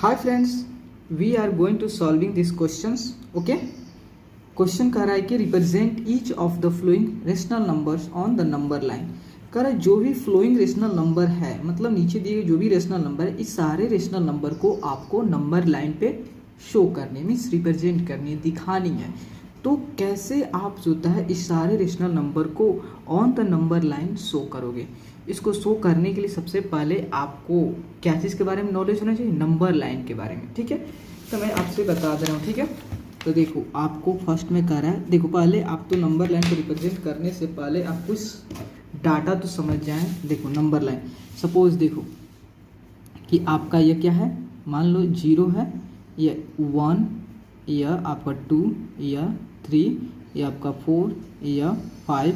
Hi friends, we are going to solving these questions. Okay, question कह रहा है कि represent each of the flowing rational numbers on the number line. कह रहा है जो भी फ्लोइंग रेशनल नंबर है, मतलब नीचे दिए गए जो भी रेशनल नंबर है, इस सारे रेशनल नंबर को आपको नंबर लाइन पे शो करने मीन्स रिप्रेजेंट करनी है, दिखानी है। तो कैसे आप जो है इस सारे रेशनल नंबर को on the number line show करोगे? इसको शो करने के लिए सबसे पहले आपको क्या चीज़ के बारे में नॉलेज होना चाहिए? नंबर लाइन के बारे में। ठीक है, तो मैं आपसे बता दे रहा हूँ। ठीक है, तो देखो आपको फर्स्ट में कह रहा है, देखो पहले आप तो नंबर लाइन को रिप्रेजेंट करने से पहले आप कुछ डाटा तो समझ जाएं। देखो नंबर लाइन, सपोज देखो कि आपका ये क्या है, मान लो 0 है, या 1, या आपका 2, या 3, या आपका 4, या 5,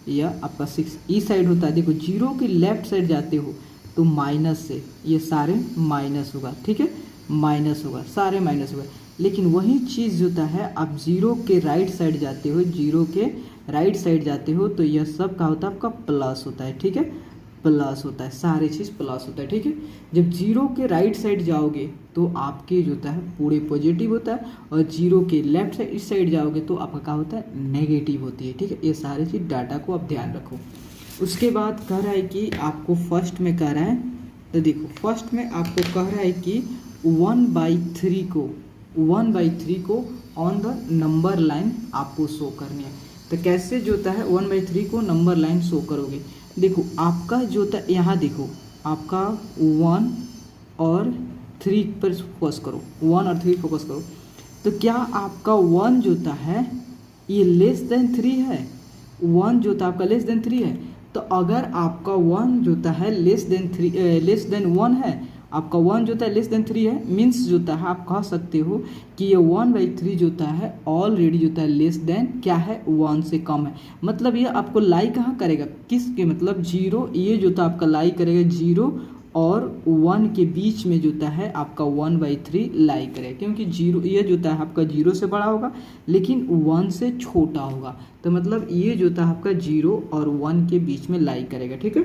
या आपका 6 इस साइड होता है। देखो 0 के लेफ्ट साइड जाते हो तो माइनस से ये सारे माइनस होगा। ठीक है, माइनस होगा, सारे माइनस होगा। लेकिन वही चीज़ होता है, आप 0 के राइट साइड जाते हो, 0 के राइट साइड जाते हो तो यह सब का होता है आपका प्लस होता है। ठीक है, प्लस होता है, सारे चीज़ प्लस होता है। ठीक है, जब 0 के राइट साइड जाओगे तो आपके जो होता है पूरे पॉजिटिव होता है, और 0 के लेफ्ट साइड इस साइड जाओगे तो आपका क्या होता है, नेगेटिव होती है। ठीक है, ये सारे चीज़ डाटा को आप ध्यान रखो। उसके बाद कह रहा है कि आपको फर्स्ट में कह रहा है, तो देखो फर्स्ट में आपको कह रहा है कि 1/3 को ऑन द नंबर लाइन आपको शो करनी है। तो कैसे जो होता है 1/3 को नंबर लाइन शो करोगे? देखो आपका जो होता है, यहाँ देखो आपका 1 और 3 पर फोकस करो, 1 और 3 फोकस करो। तो क्या आपका 1 जो होता है ये लेस देन 3 है? 1 जो होता है आपका लेस देन 3 है। तो अगर आपका 1 जो होता है लेस देन 1 है, आपका 1 जो होता है लेस देन 3 है, मीन्स जो होता है आप कह सकते हो कि ये 1/3 जो होता है ऑलरेडी जो होता है लेस देन क्या है, 1 से कम है। मतलब ये आपको लाई कहाँ करेगा, किसके, मतलब 0, ये जो होता है आपका लाई करेगा 0 और 1 के बीच में जो होता है आपका 1/3 लाई करेगा, क्योंकि 0 ये जो होता है आपका 0 से बड़ा होगा लेकिन 1 से छोटा होगा। तो मतलब ये जो होता है आपका 0 और 1 के बीच में लाई करेगा। ठीक है,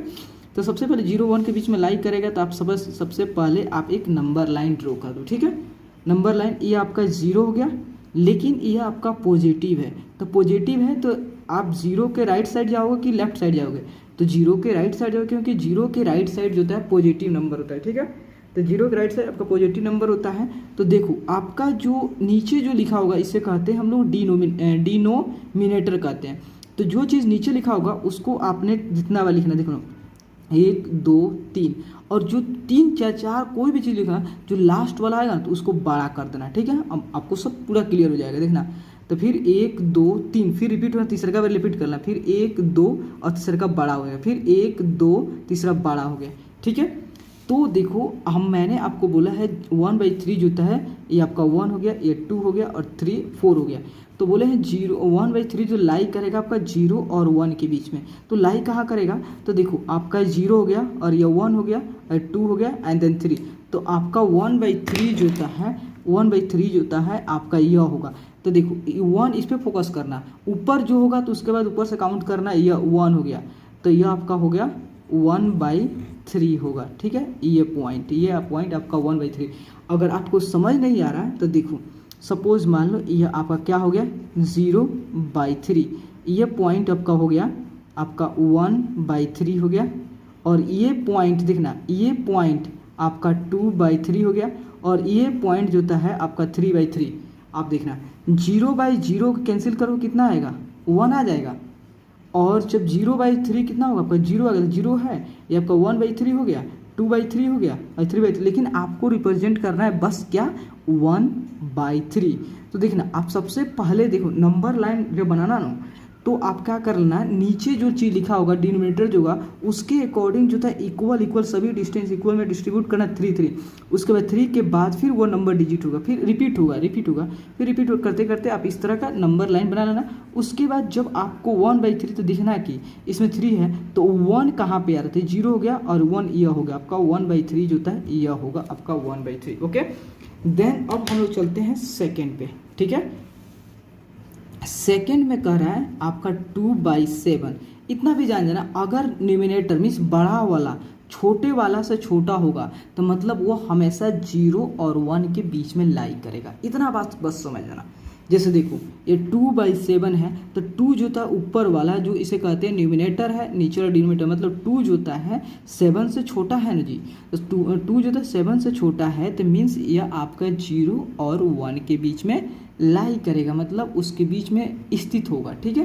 तो सबसे पहले 0 1 के बीच में लाई करेगा तो आप सबसे पहले आप एक नंबर लाइन ड्रॉ कर दो। ठीक है, नंबर लाइन ये आपका 0 हो गया, लेकिन ये आपका पॉजिटिव है। तो पॉजिटिव है तो आप 0 के राइट साइड जाओगे कि लेफ्ट साइड जाओगे? तो 0 के राइट साइड जाओगे, क्योंकि 0 के राइट साइड जो होता है पॉजिटिव नंबर होता है। ठीक है, तो 0 के राइट साइड आपका पॉजिटिव नंबर होता है। तो देखो आपका जो नीचे जो लिखा होगा इसे कहते हैं हम लोग डिनोमिनेटर कहते हैं। तो जो चीज़ नीचे लिखा होगा उसको आपने जितना वाला लिखना, देखो 1 2 3, और जो 3 4 4 कोई भी चीज़ लिखना, जो लास्ट वाला आएगा तो उसको बड़ा कर देना। ठीक है, अब आपको सब पूरा क्लियर हो जाएगा। देखना, तो फिर 1 2 3 फिर रिपीट होना, तीसरा का बार रिपीट करना, फिर 1 2 और तीसरा का बड़ा हो गया, फिर 1 2 तीसरा बड़ा हो गया। ठीक है, तो देखो मैंने आपको बोला है 1/3 जो होता है ये आपका 1 हो गया, ये 2 हो गया और 3 4 हो गया। तो बोले हैं 1/3 जो लाई करेगा आपका 0 और 1 के बीच में, तो लाई कहाँ करेगा? तो देखो आपका 0 हो गया और ये 1 हो गया और 2 हो गया एंड देन 3। तो आपका 1/3 जो होता है 1/3 जो होता है आपका यह होगा। तो देखो 1 इस पर फोकस करना, ऊपर जो होगा तो उसके बाद ऊपर से काउंट करना, यह 1 हो गया तो यह आपका हो गया 1/3 होगा। ठीक है, ये पॉइंट आपका 1/3। अगर आपको समझ नहीं आ रहा है तो देखो सपोज मान लो ये आपका क्या हो गया 0/3, ये पॉइंट आपका हो गया आपका 1/3 हो गया, और ये पॉइंट देखना, ये पॉइंट आपका 2/3 हो गया, और ये पॉइंट जो होता है आपका 3/3। आप देखना 0/0 कैंसिल करो कितना आएगा, 1 आ जाएगा, और जब 0/3 कितना होगा आपका 0 आ गया, 0 है, ये आपका 1/3 हो गया, 2/3 हो गया और 3/3। लेकिन आपको रिप्रेजेंट करना है बस क्या, 1/3। तो देखना आप सबसे पहले देखो नंबर लाइन जब बनाना ना, तो आप क्या करना है, नीचे जो चीज़ लिखा होगा डिनोमिनेटर जो होगा उसके अकॉर्डिंग जो था इक्वल सभी डिस्टेंस इक्वल में डिस्ट्रीब्यूट करना 3 3। उसके बाद 3 के बाद फिर वो नंबर डिजिट होगा, फिर रिपीट होगा, फिर रिपीट करते करते आप इस तरह का नंबर लाइन बना लेना। उसके बाद जब आपको 1/3 तो दिखना कि इसमें 3 है तो 1 कहाँ पे आ रहा था, 0 हो गया और 1 यह हो गया आपका 1/3 जो होता है यह होगा आपका 1/3। ओके, देन अब हम लोग चलते हैं सेकेंड पे। ठीक है, सेकेंड में कह रहा है आपका 2/7। इतना भी जान जाना, अगर न्यूमिनेटर मीन्स बड़ा वाला छोटे वाला से छोटा होगा तो मतलब वो हमेशा 0 और 1 के बीच में लाई करेगा। इतना बात बस समझ जाना। जैसे देखो ये 2/7 है तो 2 जो था ऊपर वाला जो इसे कहते हैं न्यूमिनेटर है, नीचे वाला डिनोमिनेटर, मतलब 2 जो होता है 7 से छोटा है ना जी। तो 2 जो था 7 से छोटा है तो मीन्स यह आपका 0 और 1 के बीच में लाई करेगा, मतलब उसके बीच में स्थित होगा। ठीक है,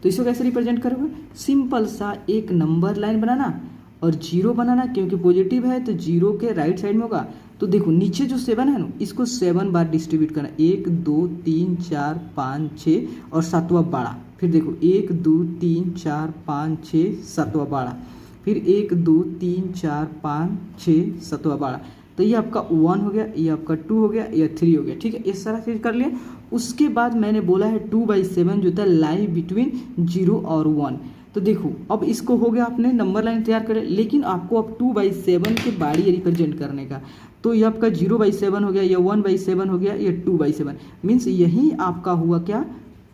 तो इसको कैसे रिप्रेजेंट करोगे? सिंपल सा एक नंबर लाइन बनाना और 0 बनाना, क्योंकि पॉजिटिव है तो 0 के राइट साइड में होगा। तो देखो नीचे जो 7 है ना, इसको 7 बार डिस्ट्रीब्यूट करना, 1 2 3 4 5 6 और 7वां 12। फिर देखो 1 2 3 4 5 6 7वां 12, फिर 1 2 3 4 5 6 7वां 12। तो ये आपका 1 हो गया, ये आपका 2 हो गया, ये 3 हो गया। ठीक है, ये सारा चीज़ कर लिया। उसके बाद मैंने बोला है 2/7 जो था लाई बिटवीन 0 और 1। तो देखो अब इसको हो गया, आपने नंबर लाइन तैयार करे, लेकिन आपको अब 2/7 के बारी रिप्रेजेंट करने का। तो ये आपका 0/7 हो गया, ये 1/7 हो गया, ये 2/7, मीन्स यही आपका हुआ क्या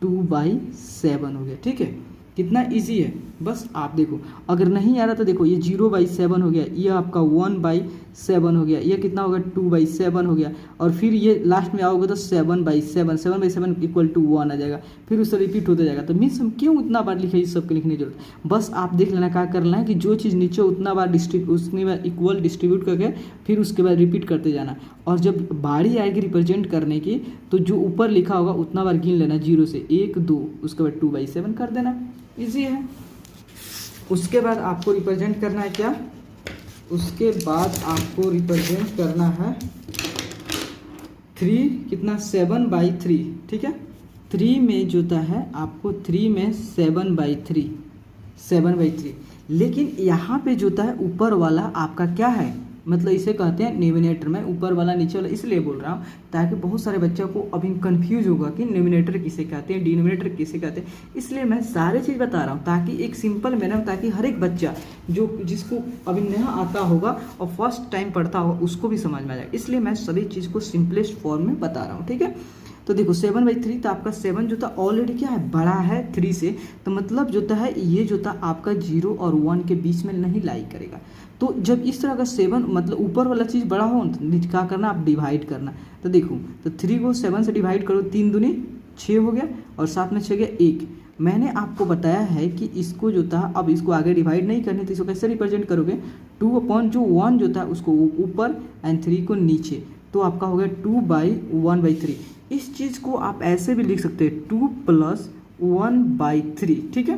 2/7 हो गया। ठीक है, कितना इजी है, बस आप देखो। अगर नहीं आ रहा तो देखो ये 0/7 हो गया, ये आपका 1/7 हो गया, ये कितना होगा 2/7 हो गया, और फिर ये लास्ट में आओगे तो 7/7, 7/7 इक्वल टू 1 आ जाएगा, फिर उससे रिपीट होता जाएगा। तो मीन्स हम क्यों उतना बार लिखे, इस सबके लिखने की जरूरत, बस आप देख लेना क्या करना है कि जो चीज़ नीचे उतना बार उतनी बार इक्वल डिस्ट्रीब्यूट करके फिर उसके बाद रिपीट करते जाना, और जब बारी आएगी रिप्रेजेंट करने की तो जो ऊपर लिखा होगा उतना बार गिन लेना, 0 से 1 2, उसके बाद 2/7 कर देना, इजी है। उसके बाद आपको रिप्रेजेंट करना है क्या, उसके बाद आपको रिप्रेजेंट करना है 3 कितना 7/3। ठीक है, 3 में जोता है आपको 3 में 7/3, लेकिन यहाँ पे जोता है ऊपर वाला आपका क्या है, मतलब इसे कहते हैं न्यूमिनेटर में ऊपर वाला नीचे वाला, इसलिए बोल रहा हूँ ताकि बहुत सारे बच्चों को अभी कंफ्यूज होगा कि न्यूमिनेटर किसे कहते हैं, डिनोमिनेटर किसे कहते हैं। इसलिए मैं सारे चीज़ बता रहा हूँ ताकि एक सिंपल मैनर, ताकि हर एक बच्चा जो जिसको अभी नया आता होगा और फर्स्ट टाइम पढ़ता होगा उसको भी समझ में आ जाए, इसलिए मैं सभी चीज़ को सिंपलेस्ट फॉर्म में बता रहा हूँ। ठीक है, तो देखो 7/3, तो आपका 7 जो था ऑलरेडी क्या है, बड़ा है 3 से, तो मतलब जो है ये जो था आपका 0 और 1 के बीच में नहीं लाई करेगा। तो जब इस तरह का 7 मतलब ऊपर वाला चीज़ बड़ा हो तो क्या करना, आप डिवाइड करना। तो देखो तो 3 को 7 से डिवाइड करो, 3 दूनी 6 हो गया, और 7 में 6 गया 1। मैंने आपको बताया है कि इसको जो था अब इसको आगे डिवाइड नहीं करने, तो इसको कैसे रिप्रेजेंट करोगे, 2/1 जो था उसको ऊपर एंड 3 को नीचे, तो आपका हो गया 2/1/3। इस चीज़ को आप ऐसे भी लिख सकते हैं 2 + 1/3। ठीक है,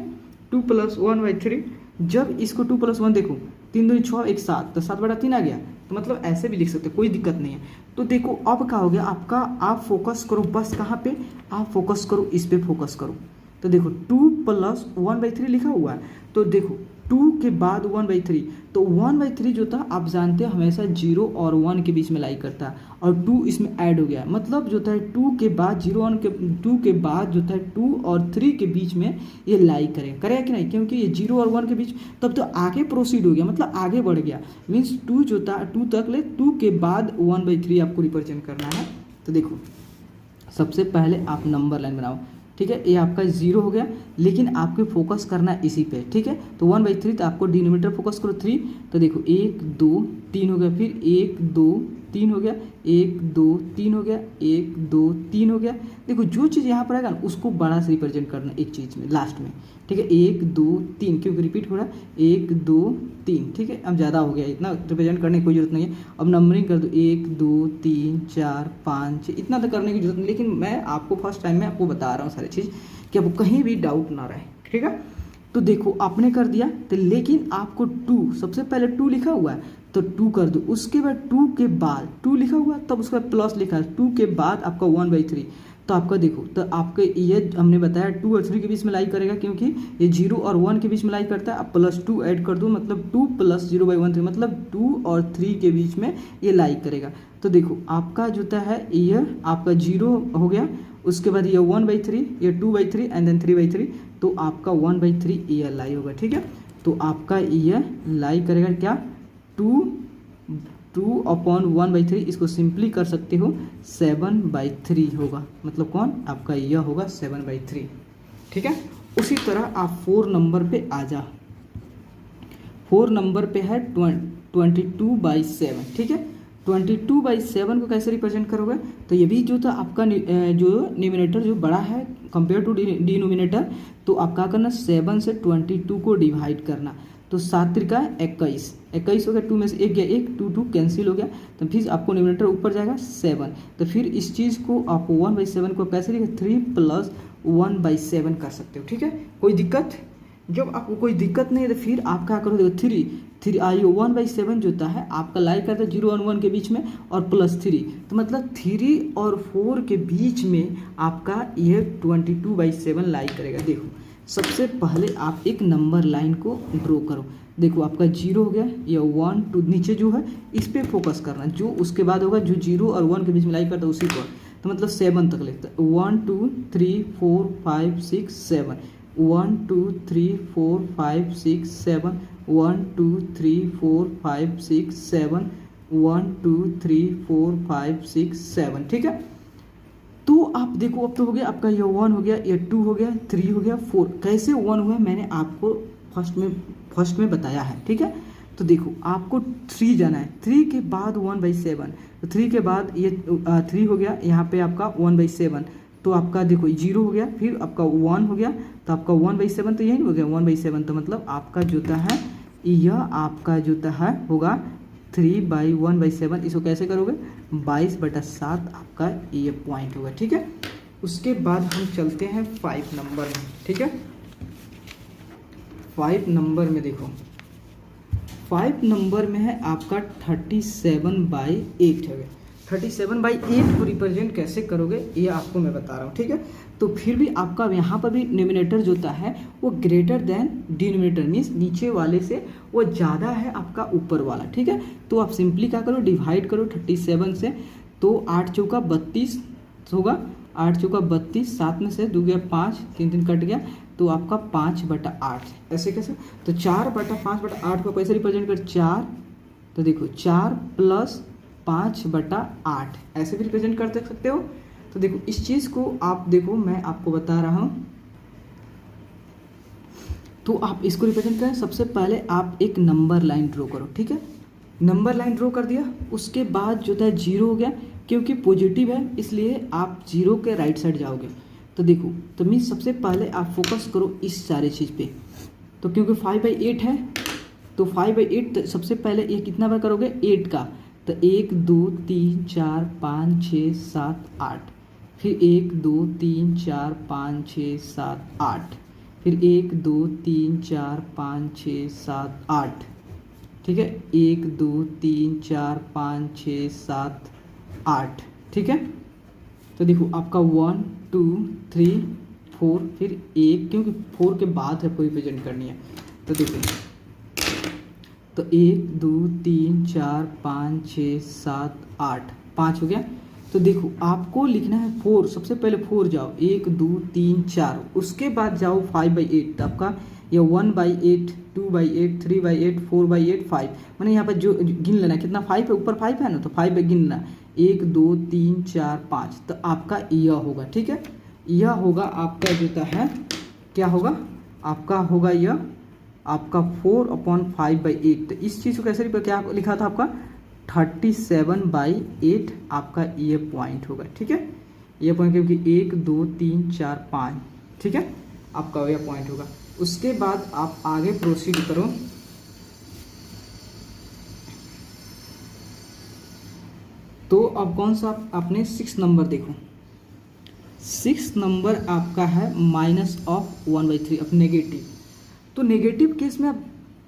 2 + 1/3। जब इसको 2 + 1 देखो, 3 दूनी 6 1 7, तो 7/3 आ गया, तो मतलब ऐसे भी लिख सकते, कोई दिक्कत नहीं है। तो देखो अब क्या हो गया आपका, आप फोकस करो बस कहाँ पे, आप फोकस करो इस पे फोकस करो। तो देखो 2 + 1/3 लिखा हुआ है, तो देखो 2 के बाद 1/3, तो 1/3 जो था आप जानते हैं हमेशा 0 और 1 के बीच में लाई करता है, और 2 इसमें ऐड हो गया, मतलब जो था 2 के बाद 2 के बाद जो था 2 और 3 के बीच में ये लाई करेगा कि नहीं, क्योंकि ये 0 और 1 के बीच, तब तो आगे प्रोसीड हो गया, मतलब आगे बढ़ गया, मीन्स 2 जो था 2 तक ले, 2 के बाद 1/3 आपको रिप्रेजेंट करना है। तो देखो सबसे पहले आप नंबर लाइन बनाओ। ठीक है, ये आपका 0 हो गया, लेकिन आपको फोकस करना है इसी पे। ठीक है, तो 1/3, तो आपको डिनोमिनेटर फोकस करो 3, तो देखो 1 2 3 हो गया, फिर 1 2 3 हो गया, 1 2 3 हो गया, 1 2 3 हो गया। देखो जो चीज़ यहाँ पर आएगा ना उसको बड़ा से रिप्रेजेंट करना एक चीज़ में लास्ट में। ठीक है, 1 2 3, क्योंकि रिपीट हो रहा है, 1 2 3। ठीक है, अब ज़्यादा हो गया, इतना रिप्रेजेंट करने की कोई जरूरत नहीं है। अब नंबरिंग कर दो 1 2 3 4 5 6, इतना तो करने की जरूरत नहीं, लेकिन मैं आपको फर्स्ट टाइम में आपको बता रहा हूँ सारी चीज़ कि आपको कहीं भी डाउट ना रहे। ठीक है, तो देखो आपने कर दिया, तो लेकिन आपको 2 सबसे पहले 2 लिखा हुआ है तो 2 कर दो, उसके बाद 2 के बाद 2 लिखा हुआ है, तब उसके बाद प्लस लिखा है, 2 के बाद आपका 1/3, तो आपका देखो तो आपके ये हमने बताया 2 और 3 के बीच में लाई करेगा, क्योंकि ये 0 और 1 के बीच में लाई करता है। अब +2 ऐड कर दो, मतलब 2 + 0/1/3, मतलब 2 और 3 के बीच में ये लाई करेगा। तो देखो आपका जो है ये आपका 0 हो गया, उसके बाद ये 1/3, ये 2/3 एंड देन 3/3, तो आपका 1/3 ये लाई होगा। ठीक है, तो आपका ये लाई करेगा क्या 2/1/3, इसको सिंपली कर सकते हो 7/3 होगा, मतलब कौन आपका यह होगा 7/3। ठीक है, उसी तरह आप 4 नंबर पे आ जा। 4 नंबर पे है 22/7, ठीक है। 22/7 को कैसे रिप्रेजेंट करोगे, तो ये भी जो था आपका जो न्यूमिनेटर जो बड़ा है कंपेयर टू डिनोमिनेटर, तो आप क्या करना 7 से 22 को डिवाइड करना, तो 7 त्रिका 21, 21 हो गया, 2 में से 1 गया 1, 2 कैंसिल हो गया, तो फिर आपको न्यूमिनेटर ऊपर जाएगा 7, तो फिर इस चीज़ को आप 1/7 को कैसे लिखे 3 + 1/7 कर सकते हो, ठीक है। कोई दिक्कत, जब आपको कोई दिक्कत नहीं है तो फिर आप क्या करो, देखो 3 आइए 1/7 जो होता है आपका लाई करता है 0 और 1 के बीच में और +3, तो मतलब 3 और 4 के बीच में आपका ये 22/7 लाई करेगा। देखो सबसे पहले आप एक नंबर लाइन को ड्रॉ करो, देखो आपका 0 हो गया, या 1 2 नीचे जो है इस पर फोकस करना, जो उसके बाद होगा जो 0 और 1 के बीच में लाई करता है उसी पर, तो मतलब 7 तक लिखता है 1 2 3 4 5 6 7, 1 2 3 4 5 6 7, 1 2 3 4 5 6 7, 1 2 3 4 5 6 7, ठीक है। तो आप देखो अब तो हो गया आपका ये 1 हो गया, ये 2 हो गया, 3 हो गया, 4 कैसे 1 हुआ मैंने आपको फर्स्ट में बताया है, ठीक है। तो देखो आपको 3 जाना है, 3 के बाद 1/7, तो 3 के बाद ये 3 हो गया, यहाँ पे आपका 1/7, तो आपका देखो 0 हो गया, फिर आपका 1 हो गया, तो आपका 1/7 तो यही हो गया 1/7, तो मतलब आपका जोता है यह आपका जोता है होगा 3/1/7, इसको कैसे करोगे 22/7 आपका ये पॉइंट होगा, ठीक है। उसके बाद हम चलते हैं 5 नंबर में, ठीक है। 5 नंबर में देखो 5 नंबर में है आपका 37/8 है, 37/8 को रिप्रेजेंट कैसे करोगे ये आपको मैं बता रहा हूँ, ठीक है। तो फिर भी आपका यहाँ पर भी न्यूमिनेटर जो होता है वो ग्रेटर देन डिनोमिनेटर, मीन्स नीचे वाले से वो ज़्यादा है आपका ऊपर वाला, ठीक है। तो आप सिंपली क्या करो डिवाइड करो 37 से, तो 8 चौका 32 होगा, 8 चौका 32, 7 में से 2 गया 5, 3 कट गया, तो आपका 5/8 ऐसे कैसे, तो 4/5/8 को कैसे रिप्रेजेंट कर 4, तो देखो 4 + 5/8 ऐसे भी रिप्रेजेंट कर सकते हो। तो देखो इस चीज़ को आप देखो मैं आपको बता रहा हूँ, तो आप इसको रिप्रेजेंट करें, सबसे पहले आप एक नंबर लाइन ड्रॉ करो, ठीक है। नंबर लाइन ड्रॉ कर दिया, उसके बाद जो था 0 हो गया, क्योंकि पॉजिटिव है इसलिए आप 0 के राइट साइड जाओगे, तो देखो तो मीन्स सबसे पहले आप फोकस करो इस सारे चीज़ पे, तो क्योंकि 5/8 है, तो 5/8 सबसे पहले ये कितना बार करोगे 8 का, तो 1 2 3 4 5 6 7 8, फिर 1 2 3 4 5 6 7 8, फिर 1 2 3 4 5 6 7 8, ठीक है, 1 2 3 4 5 6 7 8, ठीक है। तो देखो आपका 1 2 3 4, फिर 1 क्योंकि 4 के बाद है कोई रिप्रेजेंट करनी है, तो देखो तो 1 2 3 4 5 6 7 8 5 हो गया, तो देखो आपको लिखना है 4, सबसे पहले 4 जाओ 1 2 3 4, उसके बाद जाओ 5/8, तो आपका ये 1/8 2/8 3/8 4/8 5, मैंने यहाँ पर जो गिन लेना कितना 5 है, ऊपर 5 है ना, तो 5 गिनना 1 2 3 4 5, तो आपका यह होगा, ठीक है। यह होगा आपका जोता है क्या होगा आपका होगा यह आपका 4/5/8, तो इस चीज़ को कैसे क्या लिखा था आपका 37/8 आपका ये पॉइंट होगा, ठीक है। ये पॉइंट क्योंकि 1 2 3 4 5, ठीक है, आपका यह पॉइंट होगा। उसके बाद आप आगे प्रोसीड करो, तो अब कौन सा आपने 6 नंबर देखो, 6 नंबर आपका है -1/3 अब नेगेटिव, तो नेगेटिव केस में आप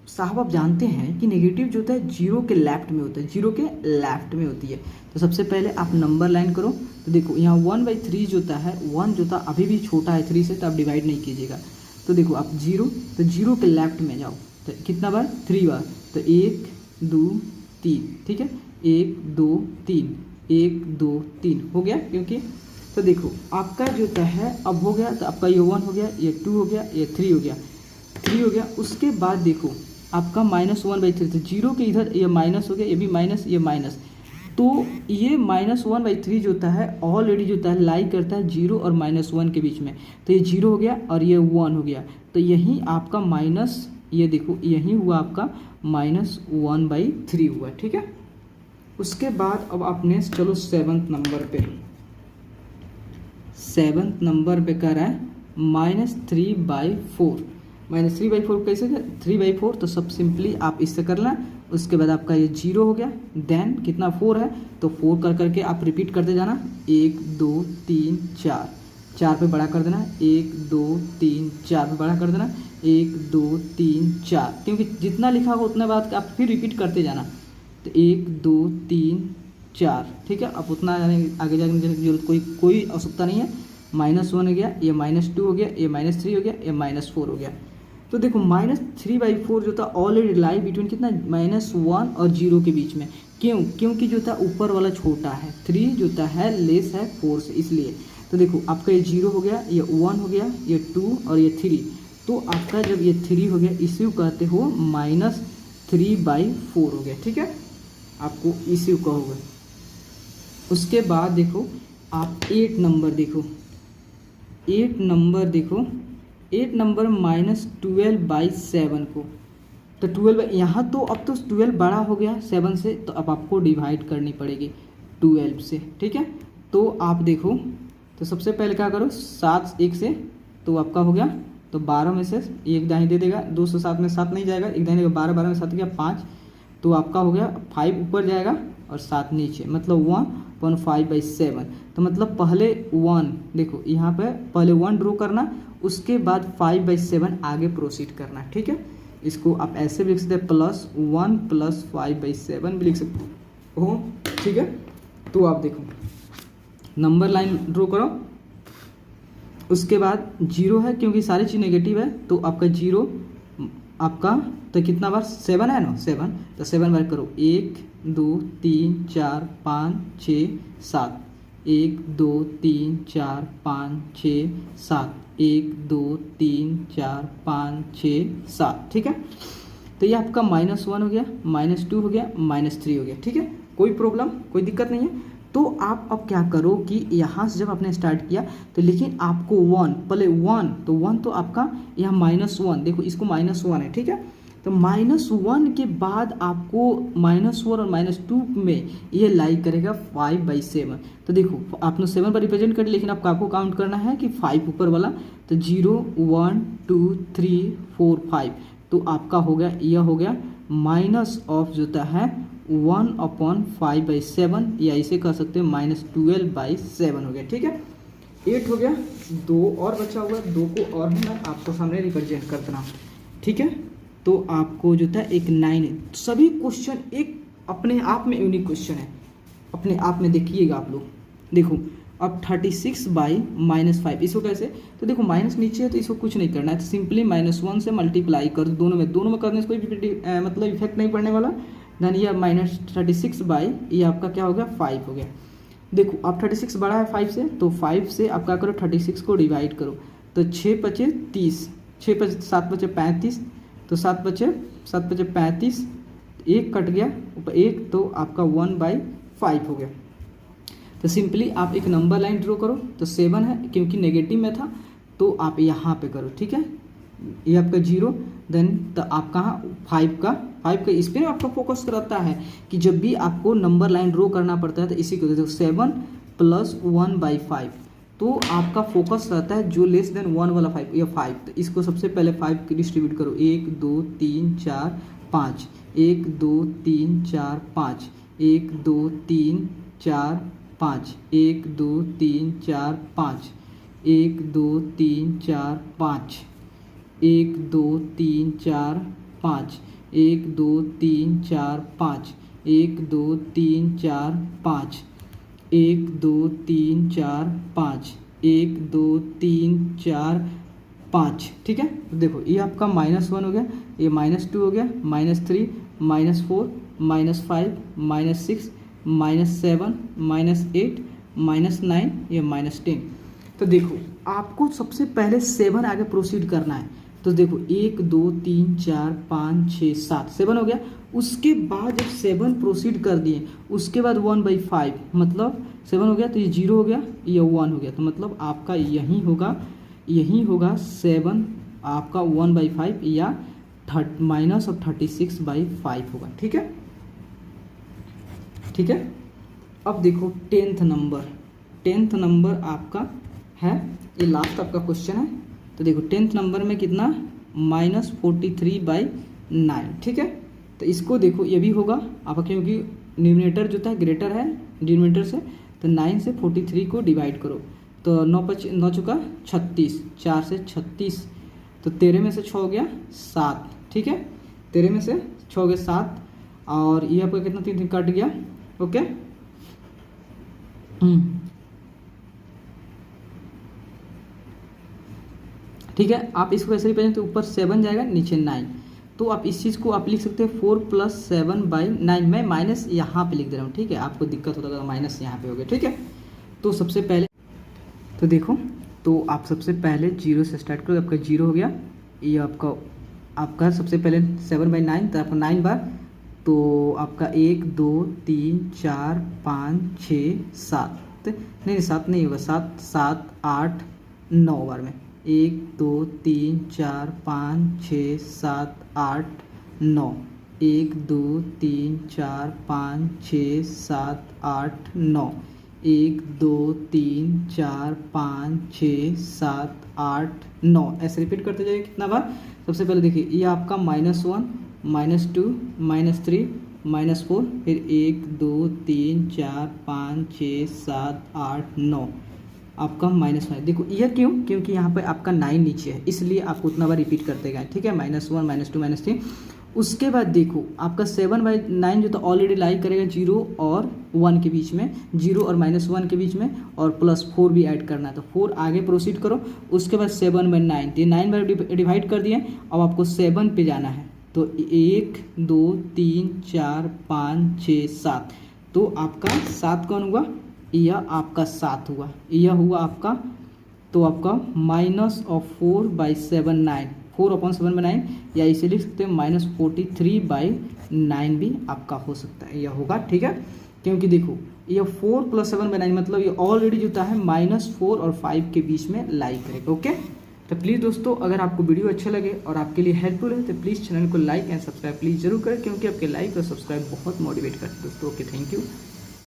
साहब आप जानते हैं कि नेगेटिव जो होता है 0 के लेफ्ट में होता है, 0 के लेफ्ट में होती है। तो सबसे पहले आप नंबर लाइन करो, तो देखो यहाँ 1/3 जो होता है 1 जो था अभी भी छोटा है 3 से, तो आप डिवाइड नहीं कीजिएगा, तो देखो आप 0, तो 0 के लेफ्ट में जाओ, तो कितना बार 3 बार, तो 1 2 3, ठीक है, 1 2 3 1 2 3 हो गया, क्योंकि तो देखो आपका जो होता है अब हो गया, तो आपका ये 1 हो गया, ये 2 हो गया, ये 3 हो गया, 3 हो गया। उसके बाद देखो आपका -1/3, तो 0 के इधर ये माइनस हो गया, ये भी माइनस, ये माइनस, तो ये -1/3 जो होता है ऑलरेडी जो होता है लाई करता है 0 और -1 के बीच में, तो ये 0 हो गया और ये 1 हो गया, तो यही आपका ये देखो यही हुआ आपका -1/3 हुआ, ठीक है। उसके बाद अब आप नेक्स्ट चलो 7th नंबर पे। 7th नंबर पे कह रहा है -3/4। -3/4 कैसे, 3/4 तो सब सिंपली आप इससे कर लें। उसके बाद आपका ये 0 हो गया, देन कितना 4 है तो 4 कर करके आप रिपीट करते जाना, 1 2 3 4, 4 पे बड़ा कर देना, 1 2 3 4 पे बड़ा कर देना, 1 2 3 4, क्योंकि जितना लिखा होगा उतना बात आप फिर रिपीट करते जाना। तो 1 2 3 4, ठीक है। अब उतना आगे जाने की जरूरत कोई आवश्यकता नहीं है। -1 हो गया, ये -2 हो गया, ये -3 हो गया, ये -4 हो गया। तो देखो -3/4 जो था ऑलरेडी लाई बिटवीन कितना, -1 और 0 के बीच में। क्यों? क्योंकि जो था ऊपर वाला छोटा है, 3 जो था है लेस है 4 से, इसलिए। तो देखो आपका ये 0 हो गया, ये 1 हो गया, ये 2 और ये 3। तो आपका जब ये 3 हो गया इसी को कहते हो -3/4 हो गया, ठीक है। आपको इसी को कहोगे। उसके बाद देखो आप 8 नंबर देखो, 8 नंबर देखो, 8 नंबर -12/7 को। तो 12 यहाँ तो अब तो 12 बड़ा हो गया 7 से, तो अब आपको डिवाइड करनी पड़ेगी 12 से, ठीक है। तो आप देखो, तो सबसे पहले क्या करो, 7 1 से तो आपका हो गया, तो 12 में से एक दाहिने दे देगा, 2 से 7 में 7 नहीं जाएगा, एक दाहिने 12, 12 में 7 गया 5, तो आपका हो गया 5 ऊपर जाएगा और 7 नीचे, मतलब 1/5/7। तो मतलब पहले 1 देखो यहाँ पे पहले 1 ड्रॉ करना, उसके बाद 5/7 आगे प्रोसीड करना, ठीक है। इसको आप ऐसे भी लिख सकते हैं, +1 + 5/7 भी लिख सकते हो, ठीक है। तो आप देखो नंबर लाइन ड्रॉ करो, उसके बाद 0 है क्योंकि सारी चीज़ नेगेटिव है, तो आपका 0 आपका तो कितना बार 7 है ना, 7, तो 7 बार करो, 1 2 3 4 5 6 7, 1 2 3 4 5 6 7, 1 2 3 4 5 6 7, ठीक है। तो ये आपका -1 हो गया, -2 हो गया, -3 हो गया, ठीक है। कोई प्रॉब्लम, कोई दिक्कत नहीं है। तो आप अब क्या करो कि यहाँ से जब आपने स्टार्ट किया तो लेकिन आपको 1 पहले 1, तो 1 तो आपका यहाँ -1, देखो इसको -1 है, ठीक है। तो -1 के बाद आपको -4 और -2 में ये लाई करेगा 5/7। तो देखो आपने 7 पर रिप्रेजेंट कर, लेकिन आपको काउंट करना है कि 5 ऊपर वाला, तो 0 1 2 3 4 5, तो आपका हो गया, यह हो गया माइनस ऑफ जो है 1/5/7, या इसे कह सकते हैं -12/7 हो गया, ठीक है। 8 हो गया, 2 और बचा हुआ, 2 को और मैं आपको सामने रिप्रेजेंट कर देना, ठीक है। तो आपको जो था एक 9 है। सभी क्वेश्चन एक अपने आप में यूनिक क्वेश्चन है, अपने आप में देखिएगा आप लोग। देखो अब 36/-5, इसको कैसे, तो देखो माइनस नीचे है तो इसको कुछ नहीं करना है, तो सिंपली -1 से मल्टीप्लाई कर दो, दोनों में करने से कोई मतलब इफेक्ट नहीं पड़ने वाला। देन ये -36 ये आपका क्या हो गया 5 हो गया। देखो अब 36 बड़ा है 5 से, तो 5 से आप क्या करो 36 को डिवाइड करो, तो 6 × 5 = 30, 6 × 7 = 35, तो 7 × 35, एक कट गया ऊपर एक, तो आपका 1/5 हो गया। तो सिंपली आप एक नंबर लाइन ड्रॉ करो, तो 7 है क्योंकि नेगेटिव में था, तो आप यहाँ पे करो, ठीक है। ये आपका 0, देन तो आप कहाँ 5 का इस पर आपका फोकस रहता है कि जब भी आपको नंबर लाइन ड्रॉ करना पड़ता है तो इसी को देखो 7 + 1/5, तो आपका फोकस रहता है जो लेस देन 1 वाला 5 या 5, तो इसको सबसे पहले 5 की डिस्ट्रीब्यूट करो, 1 2 3 4 5, 1 2 3 4 5, 1 2 3 4 5, 1 2 3 4 5, 1 2 3 4 5, 1 2 3 4 5, 1 2 3 4 5, 1 2 3 4 5, 1 2 3 4 5, 1 2 3 4 5, ठीक है। तो देखो ये आपका -1 हो गया, ये -2 हो गया, -3, -4, -5, -6, -7, -8, -9, ये -10। तो देखो आपको सबसे पहले 7 आगे प्रोसीड करना है, तो देखो 1 2 3 4 5 6 7, 7 हो गया। उसके बाद जब 7 प्रोसीड कर दिए उसके बाद 1/5, मतलब 7 हो गया, तो ये 0 हो गया, ये 1 हो गया, तो मतलब आपका यही होगा 7 आपका 1/5 या माइनस ऑफ 36/5 होगा। ठीक है, ठीक है। अब देखो टेंथ नंबर आपका है, ये लास्ट आपका क्वेश्चन है। तो देखो टेंथ नंबर में कितना, -43/9। ठीक है, तो इसको देखो ये भी होगा आपका, क्योंकि न्यूमरेटर जो था ग्रेटर है डिनोमिनेटर से, तो 9 से 43 को डिवाइड करो, तो 9 चुका 36, 4 से 36, तो 13 में से 6 हो गया 7। ठीक है, 13 में से 6 हो गया 7, और ये आपका कितना 3 कट गया। ओके, ठीक है। आप इसको ऐसे रिप्रेजेंट, तो ऊपर 7 जाएगा, नीचे 9, तो आप इस चीज़ को आप लिख सकते हैं 4 + 7/9। मैं माइनस यहाँ पे लिख दे रहा हूँ। ठीक है, आपको दिक्कत होता है माइनस यहाँ पे हो गया। ठीक है, तो सबसे पहले तो देखो, तो आप सबसे पहले 0 से स्टार्ट करो, आपका 0 हो गया। ये आपका सबसे पहले 7/9, तो आपका 9 बार, तो आपका 1 2 3 4 5 6 7, नहीं 7 नहीं होगा, 7 7 8 9 बार में, 1 2 3 4 5 6 7 8 9, 1 2 3 4 5 6 7 8 9, 1 2 3 4 5 6 7 8 9, ऐसे रिपीट करते जाइए। कितना बार, सबसे पहले देखिए ये आपका -1 -2 -3 -4, फिर 1 2 3 4 5 6 7 8 9, आपका -1। देखो यह क्यों, क्योंकि यहाँ पे आपका 9 नीचे है, इसलिए आपको उतना बार रिपीट करते गए। ठीक है, -1 -2 -3। उसके बाद देखो आपका 7/9 जो तो ऑलरेडी लाई करेगा 0 और 1 के बीच में, 0 और -1 के बीच में, और +4 भी ऐड करना है, तो 4 आगे प्रोसीड करो। उसके बाद 7/9, ये 9 बार डिवाइड कर दिए, अब आपको 7 पे जाना है, तो 1 2 3 4 5 6 7, तो आपका 7 कौन हुआ, यह आपका 7 हुआ, यह हुआ आपका, तो आपका -4/7/9, 4/7/9, या इसे लिख सकते हैं -43/9 भी आपका हो सकता है, यह होगा। ठीक है, क्योंकि देखो यह 4 + 7/9 मतलब ये ऑलरेडी जो है -4 और 5 के बीच में लाई करेगा। ओके, तो प्लीज़ दोस्तों, अगर आपको वीडियो अच्छा लगे और आपके लिए हेल्पफुल है, तो प्लीज़ चैनल को लाइक एंड सब्सक्राइब प्लीज़ जरूर करें, क्योंकि आपके लाइक और सब्सक्राइब बहुत मोटिवेट करते हैं दोस्तों। Okay, thank you.